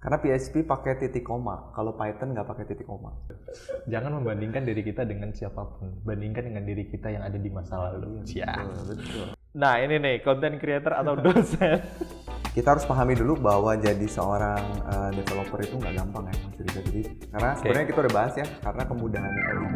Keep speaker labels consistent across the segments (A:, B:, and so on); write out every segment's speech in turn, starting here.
A: Karena PHP pakai titik koma, kalau Python nggak pakai titik koma.
B: Jangan membandingkan diri kita dengan siapapun, bandingkan dengan diri kita yang ada di masa lalu.
A: Iya, betul.
B: Nah ini nih, content creator atau dosen.
A: Kita harus pahami dulu bahwa jadi seorang developer itu nggak gampang ya, Mas Riza. Jadi karena sebenarnya kita udah bahas ya, karena kemudahannya tadi.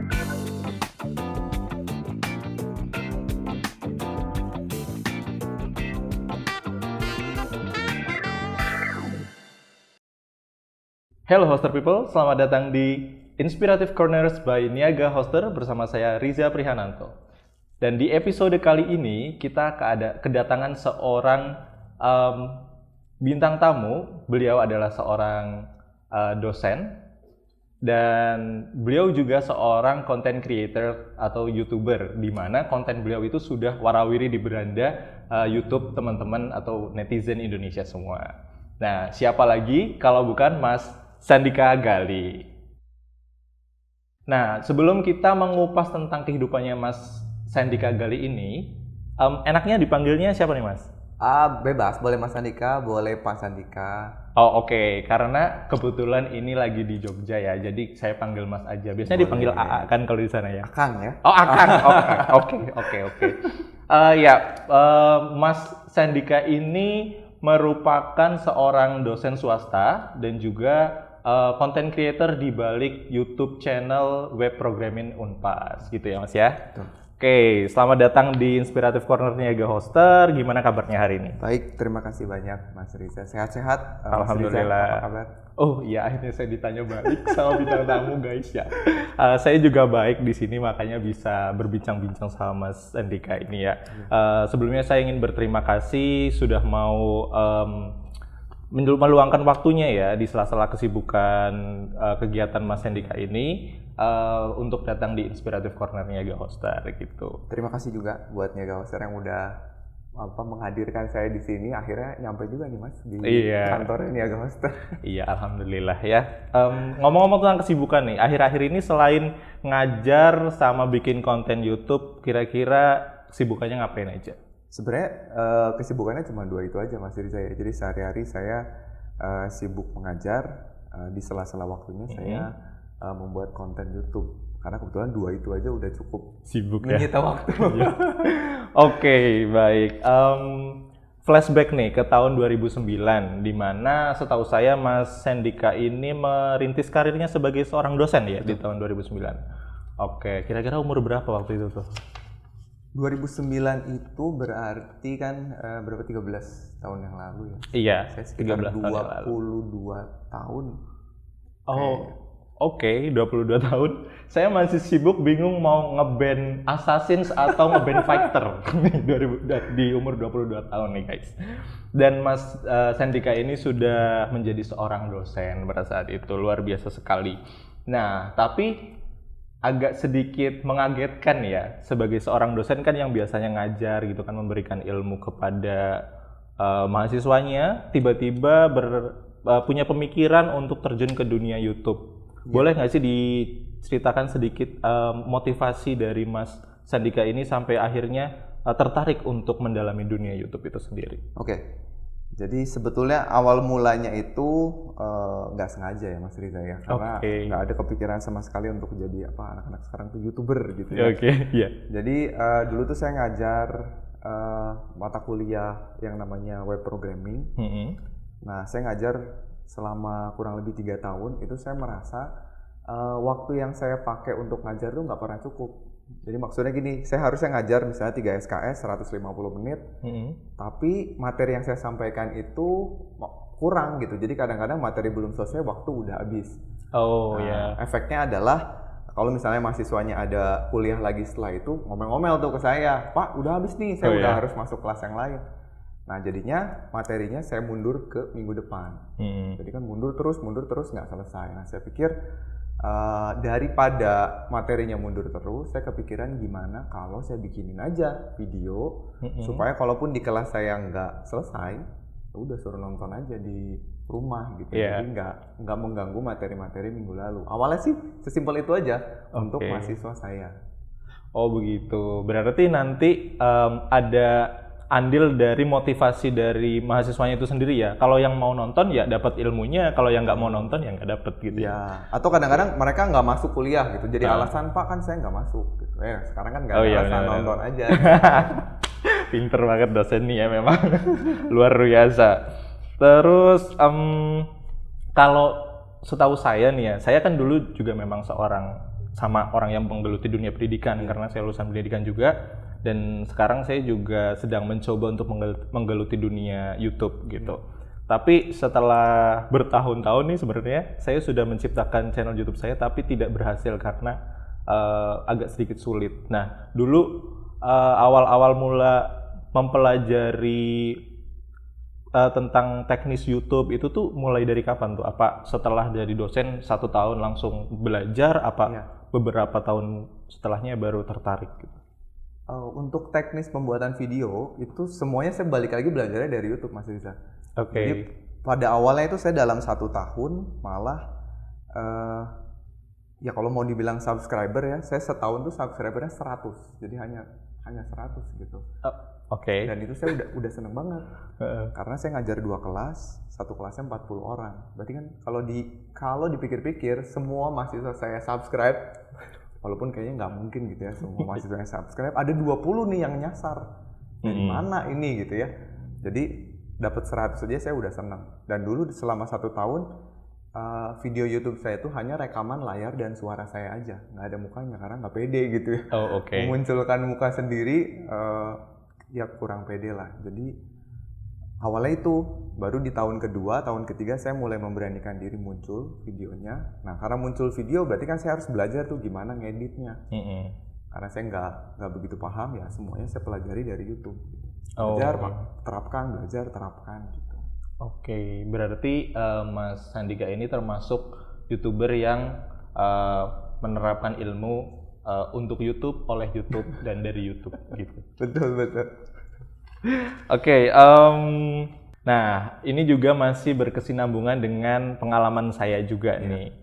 B: Hello Hoster People, selamat datang di Inspirative Corners by Niaga Hoster bersama saya Riza Prihananto. Dan di episode kali ini kita kedatangan seorang bintang tamu. Beliau adalah seorang dosen dan beliau juga seorang content creator atau YouTuber, di mana konten beliau itu sudah warawiri di beranda YouTube teman-teman atau netizen Indonesia semua. Nah, siapa lagi kalau bukan Mas Sandika Gali. Nah, sebelum kita mengupas tentang kehidupannya Mas Sandika Gali ini, enaknya dipanggilnya siapa nih Mas?
A: Bebas, boleh Mas Sandika, boleh Pak Sandika.
B: Oh oke. Karena kebetulan ini lagi di Jogja ya, jadi saya panggil Mas aja. Biasanya
A: Boleh.
B: dipanggil AA kan kalau di sana ya?
A: Akang ya.
B: Oh Akang, oke. Mas Sandika ini merupakan seorang dosen swasta dan juga content creator di balik YouTube channel web programming Unpas gitu ya Mas ya?
A: Betul.
B: Oke, selamat datang di Inspirative Corner Niaga Hoster. Gimana kabarnya hari ini?
A: Baik, terima kasih banyak Mas Riza. Sehat-sehat.
B: Alhamdulillah.
A: Mas Riza, apa kabar?
B: Oh iya, akhirnya saya ditanya balik sama bintang tamu guys ya. Saya juga baik di sini, makanya bisa berbincang-bincang sama Mas Andika ini ya. Sebelumnya saya ingin berterima kasih sudah mau meluangkan waktunya ya di sela-sela kesibukan kegiatan Mas Andika ini untuk datang di Inspirative Corner Niaga Hoster gitu.
A: Terima kasih juga buat Niaga Hoster yang udah menghadirkan saya di sini. Akhirnya nyampe juga nih Mas di kantornya Niaga Hoster.
B: Iya, alhamdulillah ya. Ngomong-ngomong tentang kesibukan nih, akhir-akhir ini selain ngajar sama bikin konten YouTube, kira-kira kesibukannya ngapain aja?
A: Sebenarnya kesibukannya cuma dua itu aja Mas Riza ya. Jadi sehari-hari saya sibuk mengajar, di sela-sela waktunya saya membuat konten YouTube. Karena kebetulan dua itu aja udah cukup
B: sibuk
A: menyita waktu.
B: Oke, baik. Flashback nih ke tahun 2009, di mana setahu saya Mas Sandika ini merintis karirnya sebagai seorang dosen ya di tahun 2009. Oke, kira-kira umur berapa waktu itu tuh?
A: 2009 itu berarti kan berapa 13 tahun yang lalu ya?
B: Iya,
A: saya sekitar
B: 13 tahun yang lalu.
A: 22 tahun.
B: Oh, oke, 22 tahun. Saya masih sibuk bingung mau ngeband Assassins atau ngeband Fighter di umur 22 tahun nih guys. Dan Mas Sandika ini sudah menjadi seorang dosen pada saat itu, luar biasa sekali. Nah, tapi agak sedikit mengagetkan ya, sebagai seorang dosen kan yang biasanya ngajar gitu kan, memberikan ilmu kepada mahasiswanya, tiba-tiba punya pemikiran untuk terjun ke dunia YouTube. Boleh nggak sih diceritakan sedikit motivasi dari Mas Sandika ini sampai akhirnya tertarik untuk mendalami dunia YouTube itu sendiri?
A: Oke. Jadi sebetulnya awal mulanya itu nggak sengaja ya Mas Riza ya, karena nggak ada kepikiran sama sekali untuk jadi anak-anak sekarang tuh YouTuber gitu ya.
B: Iya.
A: Jadi dulu tuh saya ngajar mata kuliah yang namanya web programming. Nah, saya ngajar selama kurang lebih 3 tahun. Itu saya merasa waktu yang saya pakai untuk ngajar tuh nggak pernah cukup. Jadi maksudnya gini, saya harusnya ngajar misalnya 3 SKS 150 menit, tapi materi yang saya sampaikan itu kurang gitu. Jadi kadang-kadang materi belum selesai, waktu udah habis. Efeknya adalah kalau misalnya mahasiswanya ada kuliah lagi setelah itu, ngomel-ngomel tuh ke saya, Pak udah habis nih, saya udah harus masuk kelas yang lain. Nah jadinya materinya saya mundur ke minggu depan. Jadi kan mundur terus nggak selesai. Nah saya pikir daripada materinya mundur terus, saya kepikiran gimana kalau saya bikinin aja video supaya kalaupun di kelas saya nggak selesai, udah suruh nonton aja di rumah gitu. Jadi nggak mengganggu materi-materi minggu lalu. Awalnya sih sesimpel itu aja untuk mahasiswa saya.
B: Oh begitu. Berarti nanti ada andil dari motivasi dari mahasiswanya itu sendiri ya. Kalau yang mau nonton ya dapat ilmunya, kalau yang nggak mau nonton ya nggak dapat gitu.
A: Ya. Atau kadang-kadang mereka nggak masuk kuliah gitu. Jadi alasan Pak kan saya nggak masuk. Gitu. Sekarang kan nggak ada alasan nonton aja.
B: Pinter banget dosen nih ya memang. Luar biasa. Terus kalau setahu saya nih ya, saya kan dulu juga memang sama orang yang menggeluti dunia pendidikan karena saya lulusan pendidikan juga. Dan sekarang saya juga sedang mencoba untuk menggeluti dunia YouTube gitu. Tapi setelah bertahun-tahun nih sebenarnya saya sudah menciptakan channel YouTube saya tapi tidak berhasil karena agak sedikit sulit. Nah, dulu awal-awal mula mempelajari tentang teknis YouTube itu tuh mulai dari kapan tuh? Apa setelah dari dosen 1 tahun langsung belajar? Apa beberapa tahun setelahnya baru tertarik gitu?
A: Untuk teknis pembuatan video itu semuanya saya balik lagi belajarnya dari YouTube, Mas Riza. Jadi pada awalnya itu saya dalam 1 tahun malah ya kalau mau dibilang subscriber ya, saya setahun tuh subscribernya 100. Jadi hanya 100 gitu. Dan itu saya udah seneng banget. Karena saya ngajar 2 kelas, 1 kelasnya 40 orang. Berarti kan kalau dipikir-pikir semua mahasiswa saya subscribe, walaupun kayaknya nggak mungkin gitu ya semua mahasiswa yang subscribe, ada 20 nih yang nyasar. Dari mana ini gitu ya. Jadi dapat 100 aja saya udah seneng. Dan dulu selama 1 tahun video YouTube saya itu hanya rekaman layar dan suara saya aja, nggak ada mukanya karena nggak pede gitu ya. Memunculkan muka sendiri ya kurang pede lah. Jadi awalnya itu, baru di tahun kedua, tahun ketiga saya mulai memberanikan diri muncul videonya. Nah karena muncul video berarti kan saya harus belajar tuh gimana ngeditnya. Karena saya nggak begitu paham ya, semuanya saya pelajari dari YouTube. Belajar, belajar, terapkan gitu.
B: Berarti Mas Sandika ini termasuk YouTuber yang menerapkan ilmu untuk YouTube, oleh YouTube, dan dari YouTube gitu.
A: Betul.
B: Nah ini juga masih berkesinambungan dengan pengalaman saya juga nih.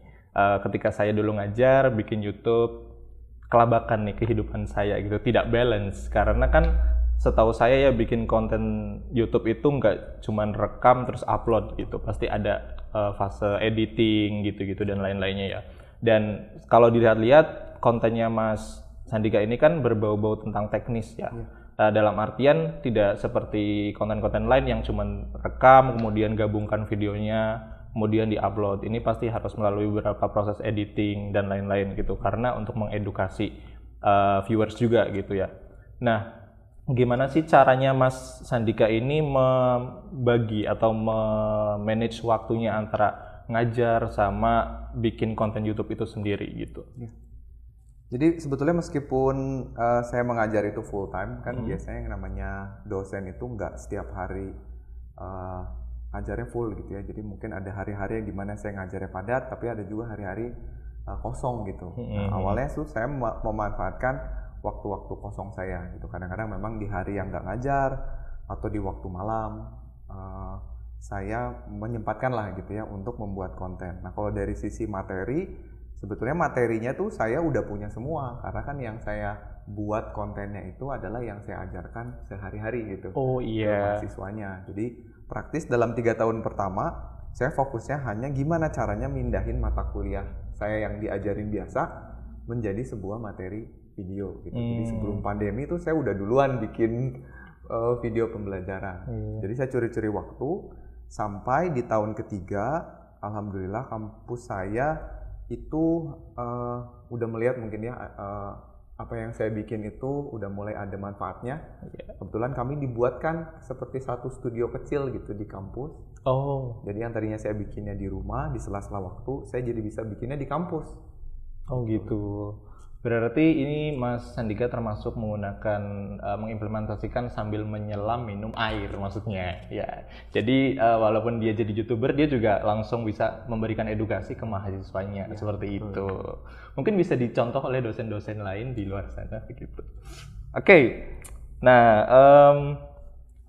B: Ketika saya dulu ngajar, bikin YouTube, kelabakan nih kehidupan saya gitu, tidak balance. Karena kan setahu saya ya bikin konten YouTube itu nggak cuman rekam terus upload gitu, pasti ada fase editing gitu-gitu dan lain-lainnya ya. Dan kalau dilihat-lihat kontennya Mas Sandika ini kan berbau-bau tentang teknis ya. Dalam artian tidak seperti konten-konten lain yang cuman rekam kemudian gabungkan videonya kemudian diupload. Ini pasti harus melalui beberapa proses editing dan lain-lain gitu karena untuk mengedukasi viewers juga gitu ya. Nah, gimana sih caranya Mas Sandika ini membagi atau manage waktunya antara ngajar sama bikin konten YouTube itu sendiri gitu?
A: Jadi sebetulnya meskipun saya mengajar itu full time, kan biasanya yang namanya dosen itu nggak setiap hari ngajarnya full gitu ya. Jadi mungkin ada hari-hari yang dimana saya ngajarnya padat, tapi ada juga hari-hari kosong gitu. Nah, awalnya tuh saya memanfaatkan waktu-waktu kosong saya gitu. Kadang-kadang memang di hari yang nggak ngajar atau di waktu malam saya menyempatkan lah gitu ya untuk membuat konten. Nah kalau dari sisi materi, sebetulnya materinya tuh saya udah punya semua karena kan yang saya buat kontennya itu adalah yang saya ajarkan sehari-hari gitu ke mahasiswanya. Jadi praktis dalam 3 tahun pertama saya fokusnya hanya gimana caranya mindahin mata kuliah saya yang diajarin biasa menjadi sebuah materi video gitu. Jadi sebelum pandemi tuh saya udah duluan bikin video pembelajaran. Jadi saya curi-curi waktu sampai di tahun ketiga, alhamdulillah kampus saya itu udah melihat mungkin ya apa yang saya bikin itu udah mulai ada manfaatnya. Kebetulan kami dibuatkan seperti satu studio kecil gitu di kampus. Jadi yang tadinya saya bikinnya di rumah di sela-sela waktu, saya jadi bisa bikinnya di kampus.
B: Gitu. Berarti ini Mas Sandika termasuk menggunakan mengimplementasikan sambil menyelam minum air maksudnya ya. Jadi walaupun dia jadi YouTuber, dia juga langsung bisa memberikan edukasi ke mahasiswanya seperti itu. Mungkin bisa dicontoh oleh dosen-dosen lain di luar sana begitu. Nah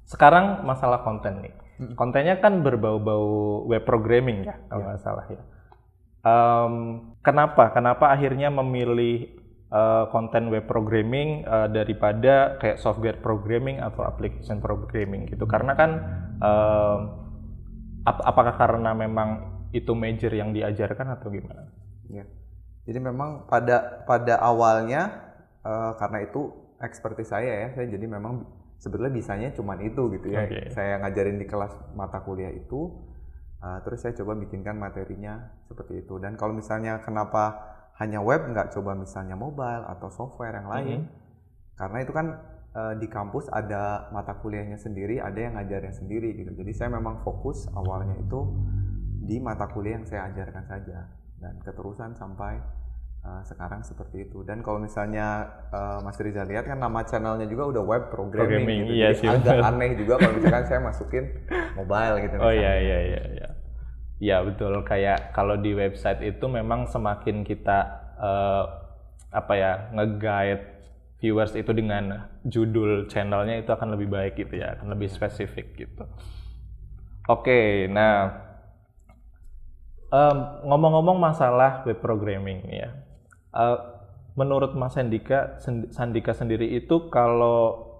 B: sekarang masalah konten nih. Kontennya kan berbau-bau web programming ya kalau nggak salah ya. Kenapa akhirnya memilih konten web programming daripada kayak software programming atau application programming gitu. Karena kan apakah karena memang itu major yang diajarkan atau gimana?
A: Ya. Jadi memang pada awalnya karena itu expertise saya jadi memang sebetulnya bisanya cuman itu gitu ya. Okay. Saya ngajarin di kelas mata kuliah itu, terus saya coba bikinkan materinya seperti itu. Dan kalau misalnya kenapa hanya web, nggak coba misalnya mobile atau software yang lain, karena itu kan di kampus ada mata kuliahnya sendiri, ada yang ngajarnya sendiri gitu. Jadi saya memang fokus awalnya itu di mata kuliah yang saya ajarkan saja, dan keterusan sampai sekarang seperti itu. Dan kalau misalnya Mas Riza lihat kan nama channelnya juga udah web programming gitu.
B: Iya
A: jadi agak aneh juga kalau misalkan saya masukin mobile gitu misalnya.
B: Oh iya. Ya betul, kayak kalau di website itu memang semakin kita nge-guide viewers itu dengan judul channelnya itu akan lebih baik gitu ya, akan lebih spesifik gitu. Oke, nah ngomong-ngomong masalah web programming ya, menurut Mas Sandika sendiri itu kalau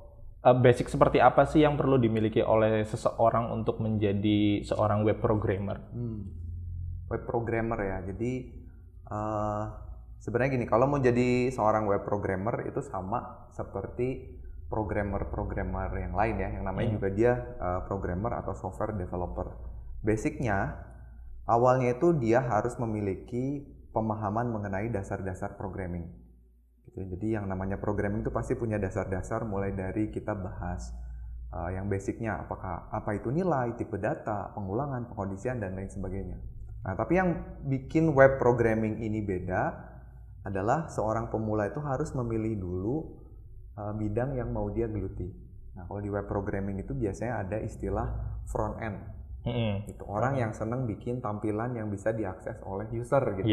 B: basic seperti apa sih yang perlu dimiliki oleh seseorang untuk menjadi seorang web programmer?
A: Web programmer ya, jadi sebenarnya gini, kalau mau jadi seorang web programmer itu sama seperti programmer yang lain ya, yang namanya juga dia programmer atau software developer. Basicnya, awalnya itu dia harus memiliki pemahaman mengenai dasar-dasar programming. Jadi yang namanya programming itu pasti punya dasar-dasar, mulai dari kita bahas yang basicnya, apa itu nilai, tipe data, pengulangan, pengkondisian, dan lain sebagainya. Nah, tapi yang bikin web programming ini beda adalah seorang pemula itu harus memilih dulu bidang yang mau dia geluti. Nah, kalau di web programming itu biasanya ada istilah front end. Itu orang yang senang bikin tampilan yang bisa diakses oleh user gitu,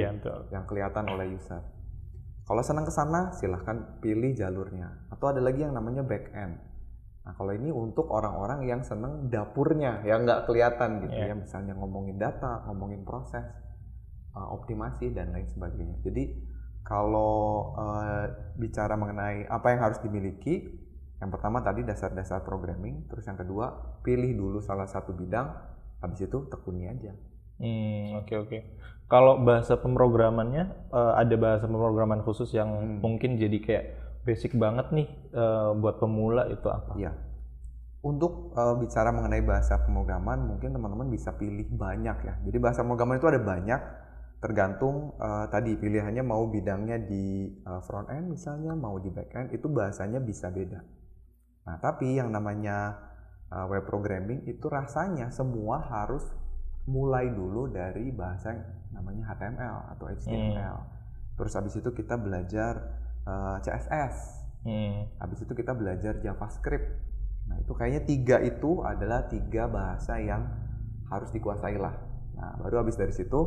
A: yang kelihatan oleh user. Kalau senang ke sana, silahkan pilih jalurnya. Atau ada lagi yang namanya back end. Nah, kalau ini untuk orang-orang yang senang dapurnya, yang nggak kelihatan gitu ya, misalnya ngomongin data, ngomongin proses, optimasi, dan lain sebagainya. Jadi kalau bicara mengenai apa yang harus dimiliki, yang pertama tadi dasar-dasar programming, terus yang kedua pilih dulu salah satu bidang, habis itu tekuni aja.
B: Oke. Kalau bahasa pemrogramannya, ada bahasa pemrograman khusus yang mungkin jadi kayak basic banget nih buat pemula itu apa?
A: Iya. Untuk bicara mengenai bahasa pemrograman, mungkin teman-teman bisa pilih banyak ya. Jadi bahasa pemrograman itu ada banyak, tergantung tadi pilihannya mau bidangnya di front end misalnya, mau di back end, itu bahasanya bisa beda. Nah, tapi yang namanya web programming itu rasanya semua harus mulai dulu dari bahasa yang namanya HTML atau HTML. Terus habis itu kita belajar CSS. Habis itu kita belajar JavaScript. Nah, itu kayaknya 3 itu adalah 3 bahasa yang harus dikuasai lah. Nah, baru habis dari situ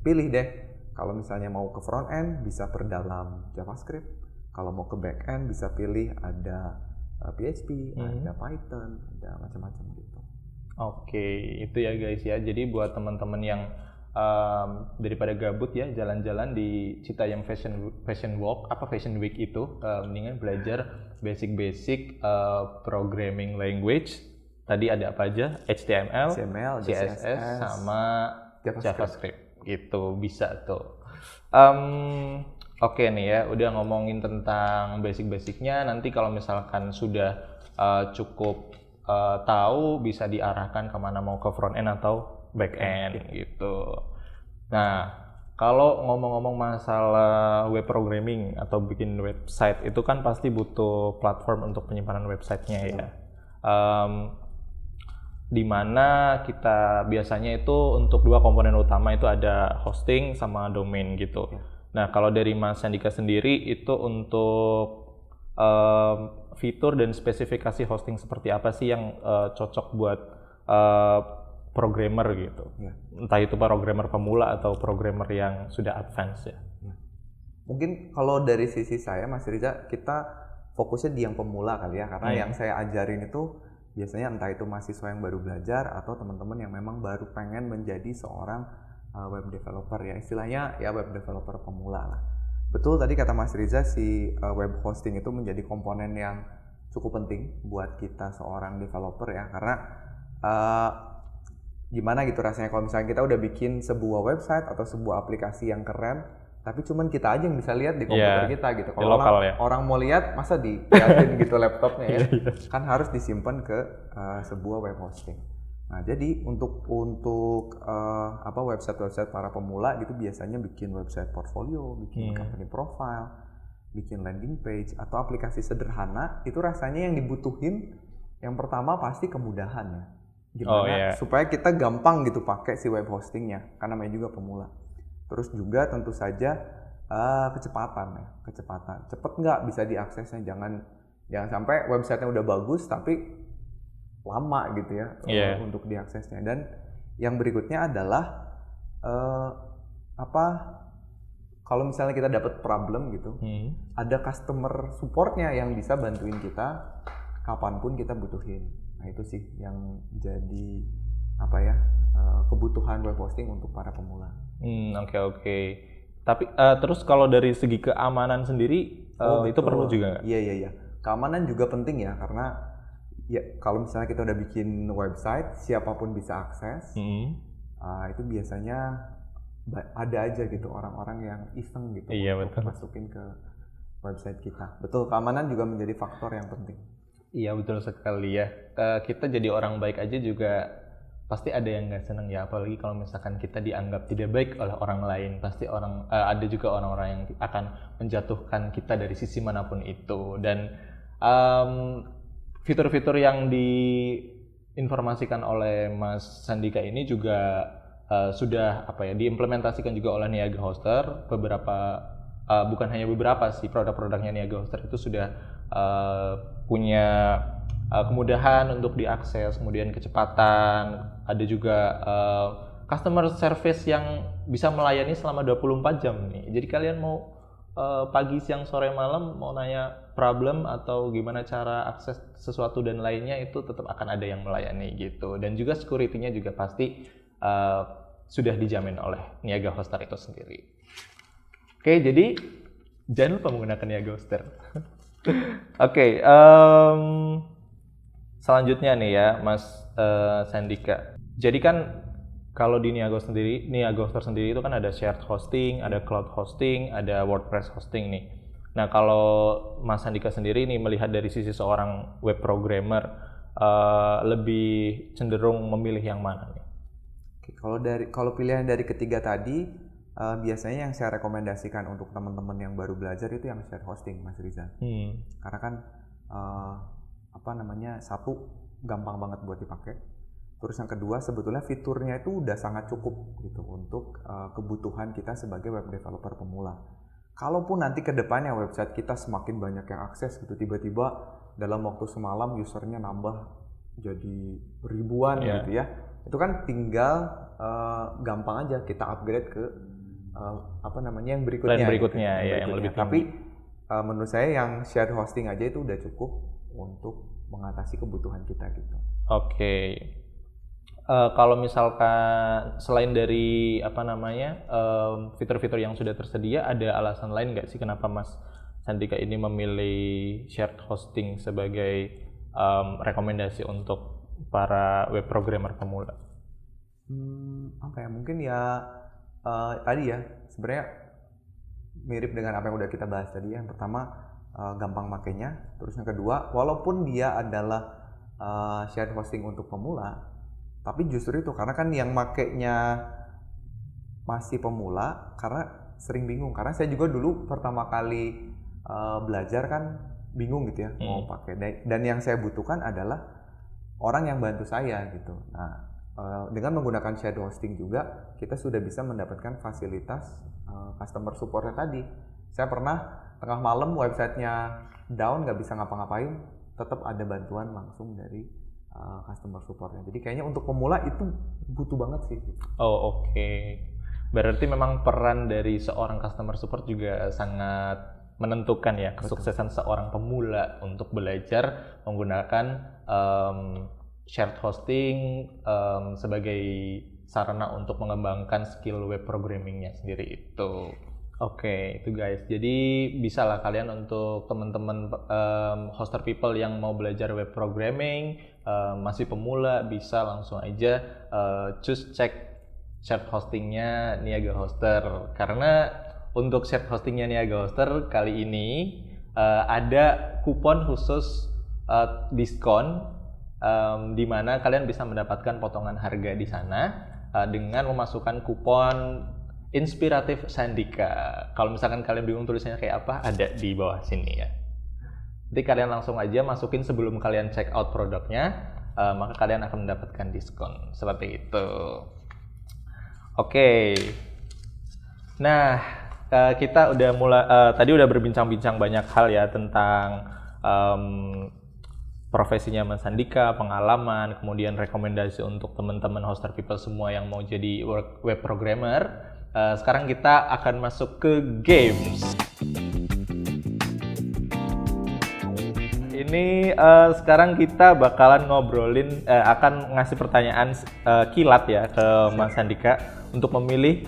A: pilih deh. Kalau misalnya mau ke front end bisa perdalam JavaScript. Kalau mau ke back end bisa pilih ada PHP, ada Python, ada macam-macam gitu.
B: Oke, itu ya guys ya. Jadi buat teman-teman yang daripada gabut ya jalan-jalan di Citayam Fashion Week itu, mendingan belajar basic programming language. Tadi ada apa aja? HTML, CSS, sama JavaScript. Gitu bisa tuh. Oke nih ya, udah ngomongin tentang basic-basicnya. Nanti kalau misalkan sudah cukup tahu, bisa diarahkan kemana, mau ke front end atau back end gitu. Nah, kalau ngomong-ngomong masalah web programming atau bikin website, itu kan pasti butuh platform untuk penyimpanan websitenya ya. Dimana kita biasanya itu untuk 2 komponen utama itu ada hosting sama domain gitu. Nah, kalau dari Mas Sandika sendiri itu untuk fitur dan spesifikasi hosting seperti apa sih yang cocok buat programmer gitu? Entah itu programmer pemula atau programmer yang sudah advance ya.
A: Mungkin kalau dari sisi saya, Mas Riza, kita fokusnya di yang pemula kali ya, karena yang saya ajarin itu biasanya entah itu mahasiswa yang baru belajar atau teman-teman yang memang baru pengen menjadi seorang web developer ya, istilahnya ya web developer pemula lah. Betul tadi kata Mas Riza, si web hosting itu menjadi komponen yang cukup penting buat kita seorang developer ya, karena uh, gimana gitu rasanya kalau misalnya kita udah bikin sebuah website atau sebuah aplikasi yang keren, tapi cuman kita aja yang bisa lihat di komputer kita gitu. Kalau orang mau lihat masa dilihatin gitu laptopnya ya, kan harus disimpan ke sebuah web hosting. Nah jadi untuk website para pemula gitu biasanya bikin website portfolio, bikin company profile, bikin landing page atau aplikasi sederhana, itu rasanya yang dibutuhin yang pertama pasti kemudahan ya. Gimana supaya kita gampang gitu pakai si web hostingnya, karena namanya juga pemula. Terus juga tentu saja kecepatan. Cepet nggak bisa diaksesnya, jangan sampai websitenya udah bagus tapi lama gitu ya untuk diaksesnya. Dan yang berikutnya adalah kalau misalnya kita dapat problem gitu, ada customer supportnya yang bisa bantuin kita kapanpun kita butuhin. Nah itu sih yang jadi kebutuhan web hosting untuk para pemula.
B: Oke. Tapi terus kalau dari segi keamanan sendiri itu perlu juga nggak?
A: Iya. Keamanan juga penting ya, karena ya kalau misalnya kita udah bikin website, siapapun bisa akses. Itu biasanya ada aja gitu orang-orang yang iseng gitu untuk masukin ke website kita. Betul, keamanan juga menjadi faktor yang penting.
B: Iya betul sekali ya. Kita jadi orang baik aja juga pasti ada yang nggak seneng ya, apalagi kalau misalkan kita dianggap tidak baik oleh orang lain, pasti ada juga orang-orang yang akan menjatuhkan kita dari sisi manapun itu. Dan fitur-fitur yang diinformasikan oleh Mas Sandika ini juga sudah diimplementasikan juga oleh Niaga Hoster. Bukan hanya beberapa sih, produk-produknya Niaga Hoster itu sudah punya kemudahan untuk diakses, kemudian kecepatan, ada juga customer service yang bisa melayani selama 24 jam nih. Jadi kalian mau pagi, siang, sore, malam mau nanya problem atau gimana cara akses sesuatu dan lainnya, itu tetap akan ada yang melayani gitu. Dan juga security-nya juga pasti sudah dijamin oleh Niaga Hoster itu sendiri. Oke, jadi jangan lupa menggunakan Niaga Hoster. Oke, selanjutnya nih ya Mas Sandika. Jadi kan kalau di Niaga Hoster sendiri itu kan ada shared hosting, ada cloud hosting, ada WordPress hosting nih. Nah kalau Mas Sandika sendiri nih melihat dari sisi seorang web programmer, lebih cenderung memilih yang mana nih?
A: Oke, kalau pilihan dari ketiga tadi, biasanya yang saya rekomendasikan untuk teman-teman yang baru belajar itu yang shared hosting, Mas Riza. Karena kan satu, gampang banget buat dipakai. Terus yang kedua, sebetulnya fiturnya itu udah sangat cukup gitu untuk kebutuhan kita sebagai web developer pemula. Kalaupun nanti ke depannya website kita semakin banyak yang akses gitu, tiba-tiba dalam waktu semalam usernya nambah jadi ribuan gitu ya. Itu kan tinggal gampang aja kita upgrade ke yang berikutnya.
B: Plan berikutnya gitu, yang lebih tinggi.
A: Tapi menurut saya yang shared hosting aja itu udah cukup untuk mengatasi kebutuhan kita gitu.
B: Oke. Kalau misalkan selain dari fitur-fitur yang sudah tersedia, ada alasan lain nggak sih kenapa Mas Sandika ini memilih shared hosting sebagai rekomendasi untuk para web programmer pemula?
A: Mungkin ya tadi ya sebenarnya mirip dengan apa yang udah kita bahas tadi. Yang pertama gampang makainya, terus yang kedua walaupun dia adalah shared hosting untuk pemula, tapi justru itu karena kan yang makainya masih pemula karena sering bingung. Karena saya juga dulu pertama kali belajar kan bingung gitu ya mau pakai, dan yang saya butuhkan adalah orang yang bantu saya gitu. Nah dengan menggunakan shared hosting juga kita sudah bisa mendapatkan fasilitas customer supportnya tadi. Saya pernah tengah malam websitenya down, nggak bisa ngapa-ngapain, tetap ada bantuan langsung dari customer supportnya. Jadi kayaknya untuk pemula itu butuh banget sih.
B: Oh oke. Berarti memang peran dari seorang customer support juga sangat menentukan ya kesuksesan seorang pemula untuk belajar menggunakan shared hosting sebagai sarana untuk mengembangkan skill web programmingnya sendiri itu. Oke, itu guys. Jadi bisa lah kalian untuk teman-teman hoster people yang mau belajar web programming, masih pemula, bisa langsung aja choose cek shared hostingnya Niaga Hoster. Karena untuk shared hostingnya Niaga Hoster kali ini ada kupon khusus diskon, di mana kalian bisa mendapatkan potongan harga di sana dengan memasukkan kupon Inspiratif Sandika. Kalau misalkan kalian bingung tulisannya kayak apa, ada di bawah sini ya. Jadi kalian langsung aja masukin sebelum kalian check out produknya, maka kalian akan mendapatkan diskon. Seperti itu. Oke. Nah, kita udah mulai tadi udah berbincang-bincang banyak hal ya tentang profesinya Mas Sandika, pengalaman, kemudian rekomendasi untuk teman-teman hoster people semua yang mau jadi web programmer. Sekarang kita akan masuk ke games. Ini sekarang kita bakalan ngobrolin, akan ngasih pertanyaan kilat ya ke Mas Sandika untuk memilih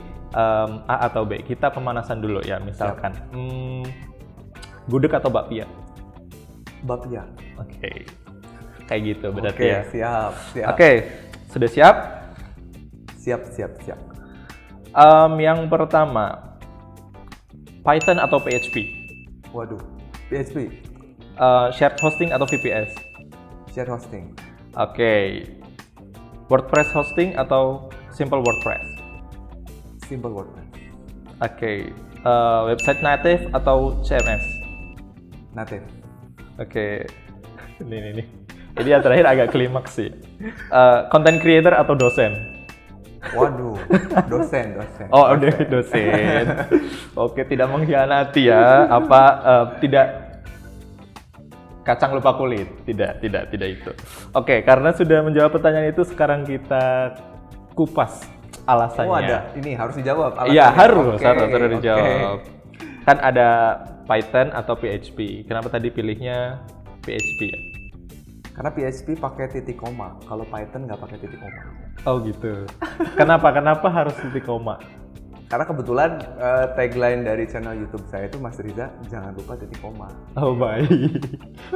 B: A atau B. Kita pemanasan dulu ya, misalkan gudeg atau bakpia?
A: Bakpia.
B: Oke. Kayak gitu berarti ya.
A: Siap.
B: Oke, sudah siap?
A: Siap.
B: Yang pertama, Python atau PHP?
A: Waduh, PHP.
B: Shared hosting atau VPS?
A: Shared hosting.
B: Oke. WordPress hosting atau Simple WordPress?
A: Simple WordPress.
B: Oke. Website native atau CMS?
A: Native.
B: Oke. Ini. Ini yang terakhir agak klimaks sih. Content creator atau dosen?
A: Waduh, dosen.
B: Oh, udah dosen. Oke, tidak mengkhianati ya. Tidak kacang lupa kulit. Tidak itu. Oke, karena sudah menjawab pertanyaan itu, sekarang kita kupas alasannya.
A: Oh, ada. Ini harus dijawab alasannya.
B: Iya, harus dijawab.
A: Okay.
B: Kan ada Python atau PHP. Kenapa tadi pilihnya PHP ya?
A: Karena PHP pakai titik koma, kalau Python nggak pakai titik koma.
B: Oh gitu. Kenapa harus titik koma?
A: Karena kebetulan tagline dari channel YouTube saya itu Mas Riza, jangan lupa titik koma.
B: Oh baik.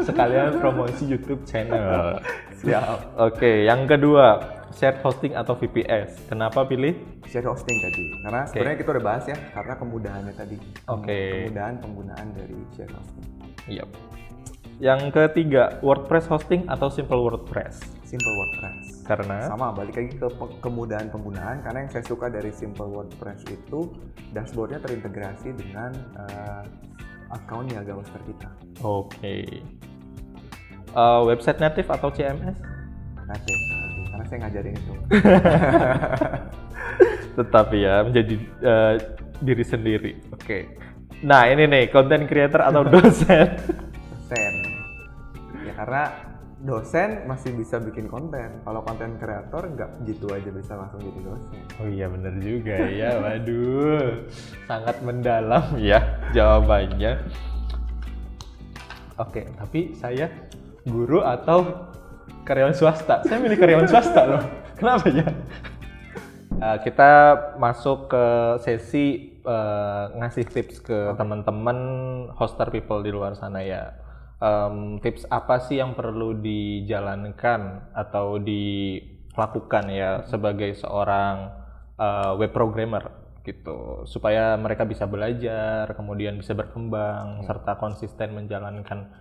B: Sekalian promosi YouTube channel.
A: Siap.
B: Oke, yang kedua, shared hosting atau VPS. Kenapa pilih?
A: Shared hosting tadi. Karena sebenarnya kita udah bahas ya, karena kemudahannya tadi. Kemudahan penggunaan dari shared hosting.
B: Iya. Yang ketiga, WordPress hosting atau Simple WordPress?
A: Simple WordPress.
B: Karena?
A: Sama, balik lagi ke kemudahan penggunaan. Karena yang saya suka dari Simple WordPress itu dashboardnya terintegrasi dengan account Niaga Hoster kita.
B: Oke. Website native atau CMS?
A: Native. Karena saya ngajarin itu.
B: Tetap ya, menjadi diri sendiri. Oke. Nah ini nih, content creator atau dosen?
A: Dosen. Ya karena dosen masih bisa bikin konten. Kalau konten kreator nggak gitu aja bisa langsung jadi dosen.
B: Oh iya bener juga ya. Waduh, sangat mendalam ya jawabannya. Oke, tapi saya guru atau karyawan swasta? Saya milih karyawan swasta loh. Kenapa ya? Kita masuk ke sesi ngasih tips ke teman-teman hoster people di luar sana ya. Tips apa sih yang perlu dijalankan atau dilakukan ya sebagai seorang web programmer gitu, supaya mereka bisa belajar, kemudian bisa berkembang serta konsisten menjalankan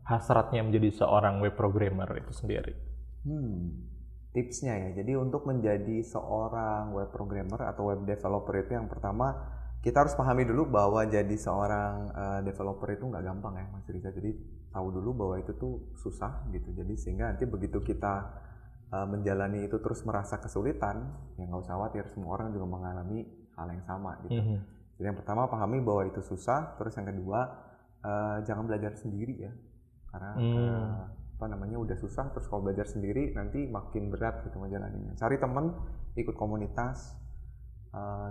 B: hasratnya menjadi seorang web programmer itu sendiri.
A: Tipsnya ya, jadi untuk menjadi seorang web programmer atau web developer itu yang pertama kita harus pahami dulu bahwa jadi seorang developer itu nggak gampang ya Mas Riza. Jadi tahu dulu bahwa itu tuh susah gitu. Jadi sehingga nanti begitu kita menjalani itu terus merasa kesulitan, ya nggak usah khawatir, semua orang juga mengalami hal yang sama gitu. Jadi yang pertama pahami bahwa itu susah. Terus yang kedua jangan belajar sendiri ya, karena udah susah. Terus kalau belajar sendiri nanti makin berat gitu menjalaninya. Cari teman, ikut komunitas.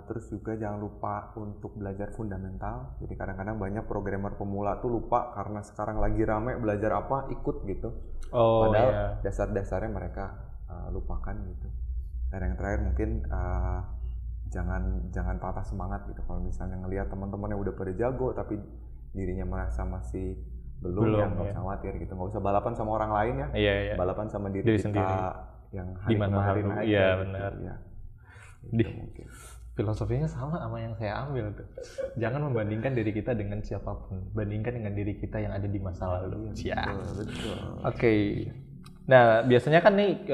A: Terus juga jangan lupa untuk belajar fundamental. Jadi kadang-kadang banyak programmer pemula tuh lupa karena sekarang lagi rame belajar apa ikut gitu. Padahal dasar-dasarnya mereka lupakan gitu. Dan yang terakhir mungkin jangan patah semangat gitu. Kalau misalnya ngelihat teman-teman yang udah pada jago tapi dirinya merasa masih belum ya nggak usah khawatir gitu. Nggak usah balapan sama orang lain ya. Balapan sama diri kita
B: sendiri.
A: Yang hari kemarin aja.
B: Iya benar.
A: Gitu, ya.
B: Mungkin. Filosofinya sama yang saya ambil tuh. Jangan membandingkan diri kita dengan siapapun, bandingkan dengan diri kita yang ada di masa lalu.
A: Betul.
B: Oke. Nah, biasanya kan nih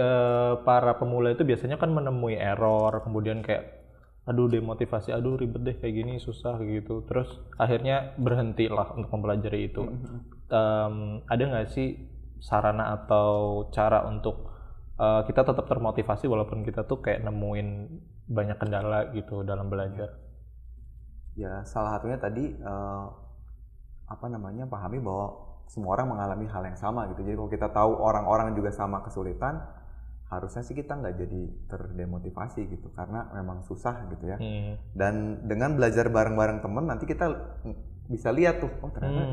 B: para pemula itu biasanya kan menemui error, kemudian kayak aduh demotivasi, aduh ribet deh kayak gini, susah gitu. Terus akhirnya berhentilah untuk mempelajari itu. Ada nggak sih sarana atau cara untuk kita tetap termotivasi walaupun kita tuh kayak nemuin banyak kendala gitu dalam belajar?
A: Ya salah satunya tadi pahami bahwa semua orang mengalami hal yang sama gitu. Jadi kalau kita tahu orang-orang juga sama kesulitan, harusnya sih kita nggak jadi terdemotivasi gitu, karena memang susah gitu ya. Dan dengan belajar bareng-bareng temen nanti kita bisa lihat tuh, oh ternyata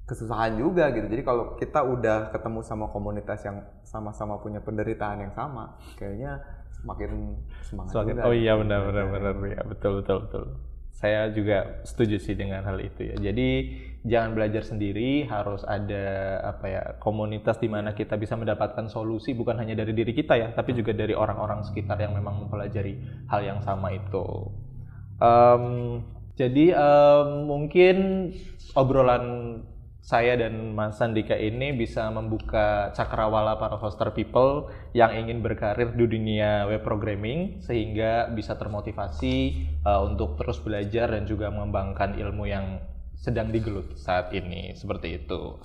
A: kesusahan juga gitu. Jadi kalau kita udah ketemu sama komunitas yang sama-sama punya penderitaan yang sama, kayaknya semakin semangat juga.
B: Oh iya benar ya, betul. Saya juga setuju sih dengan hal itu ya. Jadi jangan belajar sendiri, harus ada komunitas di mana kita bisa mendapatkan solusi bukan hanya dari diri kita ya, tapi juga dari orang-orang sekitar yang memang mempelajari hal yang sama itu. Jadi mungkin obrolan saya dan Mas Sandika ini bisa membuka cakrawala para foster people yang ingin berkarir di dunia web programming sehingga bisa termotivasi untuk terus belajar dan juga mengembangkan ilmu yang sedang digelut saat ini, seperti itu.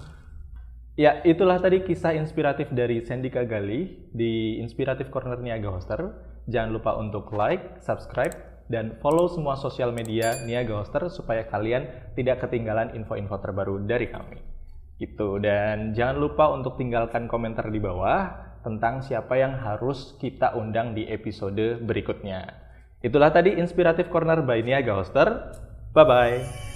B: Ya, itulah tadi kisah inspiratif dari Sandika Gali di Inspiratif Corner Niaga Hoster. Jangan lupa untuk like, subscribe, dan follow semua sosial media Niaga Hoster supaya kalian tidak ketinggalan info-info terbaru dari kami. Gitu. Dan jangan lupa untuk tinggalkan komentar di bawah tentang siapa yang harus kita undang di episode berikutnya. Itulah tadi Inspiratif Corner by Niaga Hoster. Bye-bye.